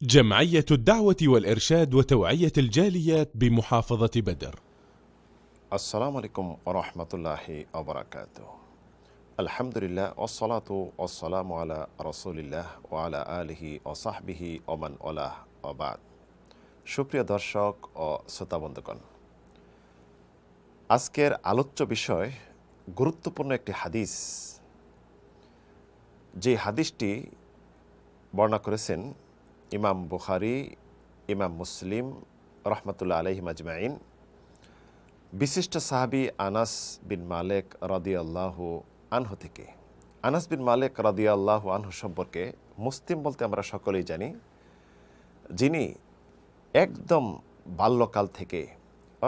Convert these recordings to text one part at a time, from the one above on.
جمعية الدعوة والإرشاد وتوعية الجاليات بمحافظة بدر. আসসালামু আলাইকুম ওয়া রাহমাতুল্লাহি ওয়া বারাকাতুহু। আলহামদুলিল্লাহ ওয়াসসালাতু ওয়াসসালামু আলা রাসূলিল্লাহ ওয়া আলা আলিহি ওয়া সাহবিহি ওয়া মান ওয়ালাহ ওয়া বাদ। সুপ্রিয় দর্শক ও শ্রোতা বন্ধুগণ, আজকের আলোচ্য বিষয় গুরুত্বপূর্ণ একটি হাদিস। যে হাদিসটি বর্ণনা করেছেন ইমাম বুখারী, ইমাম মুসলিম রাহমাতুল্লাহ আলাইহিম আজমাইন। বিশিষ্ট সাহাবী আনাস বিন মালিক রাদিয়াল্লাহু আনহু থেকে। আনাস বিন মালিক রাদিয়াল্লাহু আনহু সম্পর্কে মুসলিম বলতে আমরা সকলেই জানি, যিনি একদম বাল্যকাল থেকে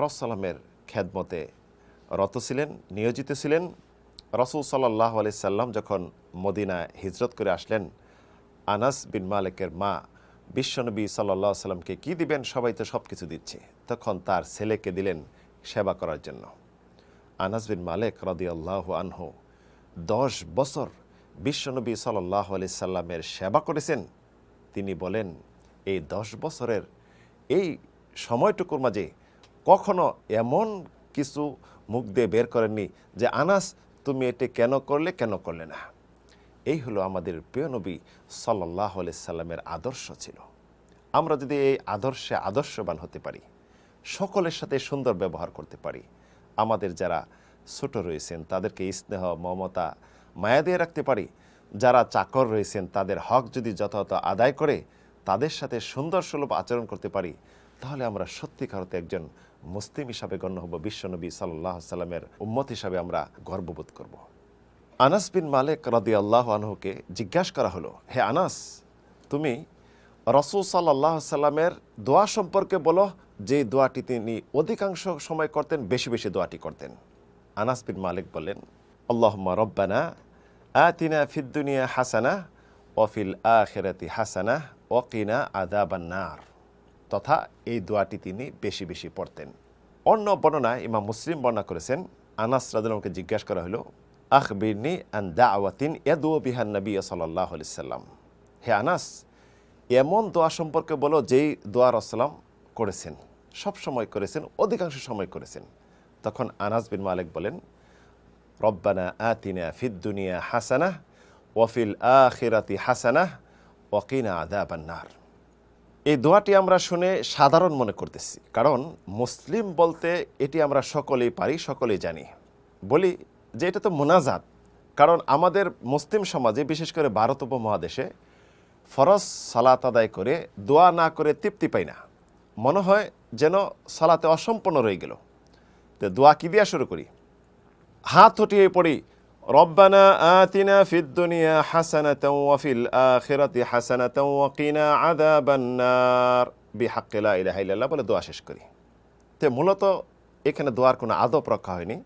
রাসূলের খেদমতে রত ছিলেন, নিয়োজিত ছিলেন। রাসূল সাল্লাল্লাহু আলাইহি সাল্লাম যখন মদিনায় হিজরত করে আসলেন, আনাস বিন মালিকের মা বিশ্বনবী সাল্লাল্লাহু আলাইহি সাল্লামকে কী দিবেন, সবাই তো সব কিছু দিচ্ছে, তখন তার ছেলেকে দিলেন সেবা করার জন্য। আনাস বিন মালিক রাদিয়াল্লাহু আনহু 10 বছর বিশ্বনবী সাল্লাল্লাহু আলাইহি সাল্লামের সেবা করেছেন। তিনি বলেন, এই 10 বছরের এই সময়টুকুর মাঝে কখনো এমন কিছু মুখ দিয়ে বের করেননি যে আনাস তুমি এটা কেন করলে না। এই হলো আমাদের প্রিয় নবী সাল্লাল্লাহু আলাইহি সাল্লামের আদর্শ ছিল। আমরা যদি এই আদর্শে আদর্শবান হতে পারি, সকলের সাথে সুন্দর ব্যবহার করতে পারি, আমাদের যারা ছোট রয়েছেন তাদেরকে স্নেহ মমতা মায়া দিয়ে রাখতে পারি, যারা চাকর রয়েছেন তাদের হক যদি যথাযথ আদায় করে তাদের সাথে সুন্দর সুলভ আচরণ করতে পারি, তাহলে আমরা সত্যিকার অর্থে একজন মুসলিম হিসাবে গণ্য হব। বিশ্বনবী সাল্লাল্লাহু আলাইহি সাল্লামের উম্মত হিসাবে আমরা গর্ববোধ করব। আনাস বিন মালিক রাদিয়াল্লাহু আনহুকে জিজ্ঞাসা করা হলো, হে আনাস, তুমি রাসূল সাল্লাল্লাহু আলাইহি সাল্লামের দোয়া সম্পর্কে বলো, যে দোয়াটি তিনি অধিকাংশ সময় করতেন, বেশি বেশি দোয়াটি করতেন। আনাস বিন মালিক বললেন, আল্লাহুম্মা রব্বানা আতিনা ফিদ দুনিয়া হাসানা ওয়া ফিল আখিরাতি হাসানা ওয়া কিনা আযাবান নার। তথা এই দোয়াটি তিনি বেশি বেশি পড়তেন। অন্য বর্ণনায় ইমাম মুসলিম বর্ণনা করেছেন, আনাস রাদিয়াল্লাহু আনহুকে জিজ্ঞাসা করা হলো, আখবিরনি আন দাওয়াতিন ইয়াদু বিহান নবী সাল্লাল্লাহু আলাইহি সাল্লাম। হে আনাস, এমন দোয়া সম্পর্কে বলো যেই দোয়া রাসূল করেছেন, সব সময় করেছেন, অধিকাংশ সময় করেছেন। তখন আনাস বিন মালিক বলেন, রব্বানা আতিনা ফিদ দুনিয়া হাসানাহ ওয়া ফিল আখিরাতি হাসানাহ ওয়া কিনা আযাবান নার। এই দোয়াটি আমরা শুনে সাধারণ মনে করতেছি, কারণ মুসলিম বলতে এটি আমরা সকলেই পারি, সকলেই জানি। বলি যে এটা তো মুনাজাত, কারণ আমাদের মুসলিম সমাজে, বিশেষ করে ভারত উপমহাদেশে, ফরজ সালাত আদায় করে দোয়া না করে তৃপ্তি পাই না। মনে হয় যেন সালাতে অসম্পূর্ণ রয়ে গেল। তো দোয়া কি দিয়া শুরু করি? হাত উঠিয়ে পড়ি, রব্বানা আতিনা ফিদ দুনিয়া হাসানাতাও ওয়া ফিল আখিরাতি হাসানাতাও ওয়া কিনা আযাবান নার বিহাক্কি লা ইলাহা ইল্লাল্লাহ বলে দোয়া শেষ করি। তো মূলত এখানে দোয়ার কোনো আদব রক্ষা হয়নি,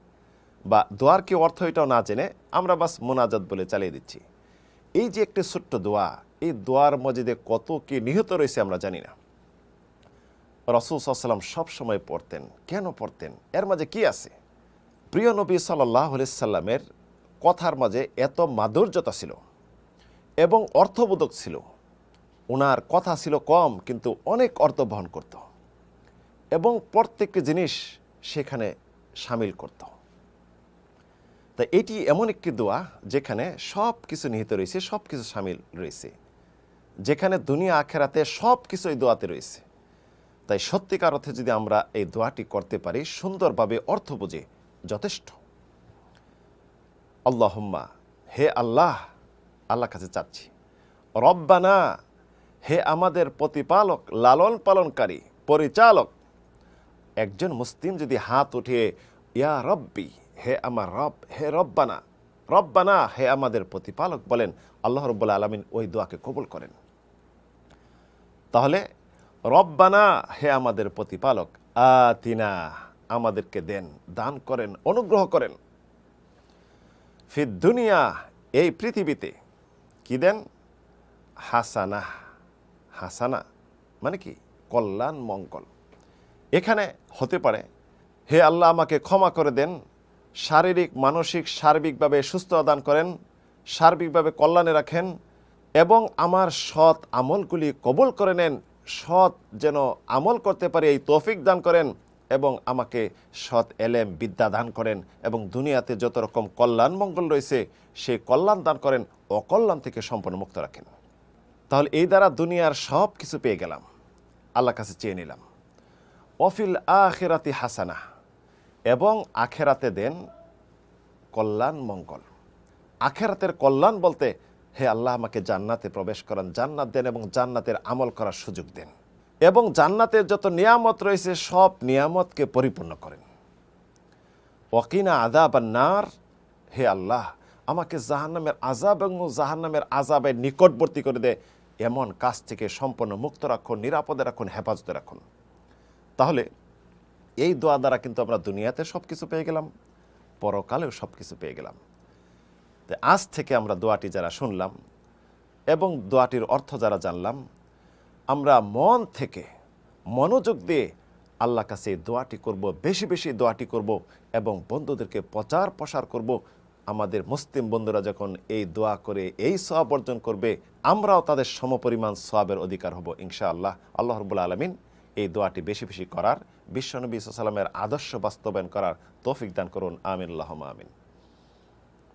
বা দোয়ার কি অর্থ এটাও না জেনে আমরা বাস মুনাজাত বলে চালিয়ে দিচ্ছি। এই যে একটি ছোট্ট দোয়া, এই দোয়ার মধ্যে কত কি নিহিত রয়েছে আমরা জানি না। রাসূল সাল্লাল্লাহু আলাইহি সাল্লাম সব সময় পড়তেন। কেন পড়তেন? এর মাঝে কি আছে? প্রিয় নবী সাল্লাল্লাহু আলাইহি সাল্লামের কথার মাঝে এত মাধুর্যতা ছিল এবং অর্থবোধক ছিল। ওনার কথা ছিল কম, কিন্তু অনেক অর্থ বহন করত, এবং প্রত্যেকটি জিনিস সেখানে সামিল করত। তা এটি এমন একটি দোয়া যেখানে সব কিছু নিহিত রয়েছে, সব কিছু সামিল রয়েছে, যেখানে দুনিয়া আখেরাতে সব কিছু এই দোয়াতে রয়েছে। তাই সত্যিকার অর্থে যদি আমরা এই দোয়াটি করতে পারি সুন্দরভাবে, অর্থ বুঝে, যথেষ্ট। আল্লাহুম্মা, হে আল্লাহ, আল্লাহর কাছে চাচ্ছি। রব্বানা, হে আমাদের প্রতিপালক, লালন পালনকারী, পরিচালক। একজন মুসলিম যদি হাত উঠিয়ে ইয়া রব্বি, হে আমার রব, হে রব্বানা, রব্বানা, হে আমাদের প্রতিপালক বলেন, আল্লাহ রাব্বুল আলামিন ওই দোয়াকে কবুল করেন। তাহলে রব্বানা, হে আমাদের প্রতিপালক, আতিনা, আমাদেরকে দেন, দান করেন, অনুগ্রহ করেন, ফিদ দুনিয়া, এই পৃথিবীতে, কি দেন? হাসানা, হাসানা মানে কি? কল্যাণ, মঙ্গল। এখানে হতে পারে, হে আল্লাহ আমাকে ক্ষমা করে দেন, শারীরিক মানসিক সার্বিকভাবে সুস্থতা দান করেন, সার্বিকভাবে কল্যাণে রাখেন, এবং আমার সৎ আমলগুলি কবুল করে নেন, সৎ যেন আমল করতে পারি এই তৌফিক দান করেন, এবং আমাকে সৎ এলেম বিদ্যা দান করেন, এবং দুনিয়াতে যত রকম কল্যাণ মঙ্গল রয়েছে সেই কল্যাণ দান করেন, অকল্যাণ থেকে সম্পূর্ণ মুক্ত রাখেন। তাহলে এই দ্বারা দুনিয়ার সব কিছু পেয়ে গেলাম, আল্লাহর কাছে চেয়ে নিলাম। অফিল আখিরাতি হাসানা, এবং আখেরাতে দেন কল্যাণ মঙ্গল। আখেরাতের কল্যাণ বলতে, হে আল্লাহ আমাকে জান্নাতে প্রবেশ করান, জান্নাত দেন এবং জান্নাতের আমল করার সুযোগ দেন, এবং জান্নাতের যত নিয়ামত রয়েছে সব নিয়ামতকে পরিপূর্ণ করেন। ওয়াকিনা আযাবান নার, হে আল্লাহ আমাকে জাহান্নামের আযাব এবং জাহান্নামের আযাবের নিকটবর্তী করে দে, এমন কাজ থেকে সম্পূর্ণ মুক্ত রাখুন, নিরাপদে রাখুন, হেফাজতে রাখুন। তাহলে এই দোয়া দ্বারা কিন্তু আমরা দুনিয়াতে সব কিছু পেয়ে গেলাম, পরকালেও সব কিছু পেয়ে গেলাম। তো আজ থেকে আমরা দোয়াটি যারা শুনলাম এবং দোয়াটির অর্থ যারা জানলাম, আমরা মন থেকে মনোযোগ দিয়ে আল্লাহর কাছে এই দোয়াটি করব, বেশি বেশি দোয়াটি করব, এবং বন্ধুদেরকে প্রচার প্রসার করব। আমাদের মুসলিম বন্ধুরা যখন এই দোয়া করে এই সওয়াব অর্জন করবে, আমরাও তাদের সমপরিমাণ সওয়াবের অধিকার হব ইনশাআল্লাহ। আল্লাহ রাব্বুল আলামিন এই দোয়াটি বেশি বেশি করার, বিশ্বনবী সাল্লাল্লাহু আলাইহি ওয়াসাল্লামের আদর্শ বাস্তবায়ন করার তৌফিক দান করুন। আমিন, আল্লাহুম্মা আমিন।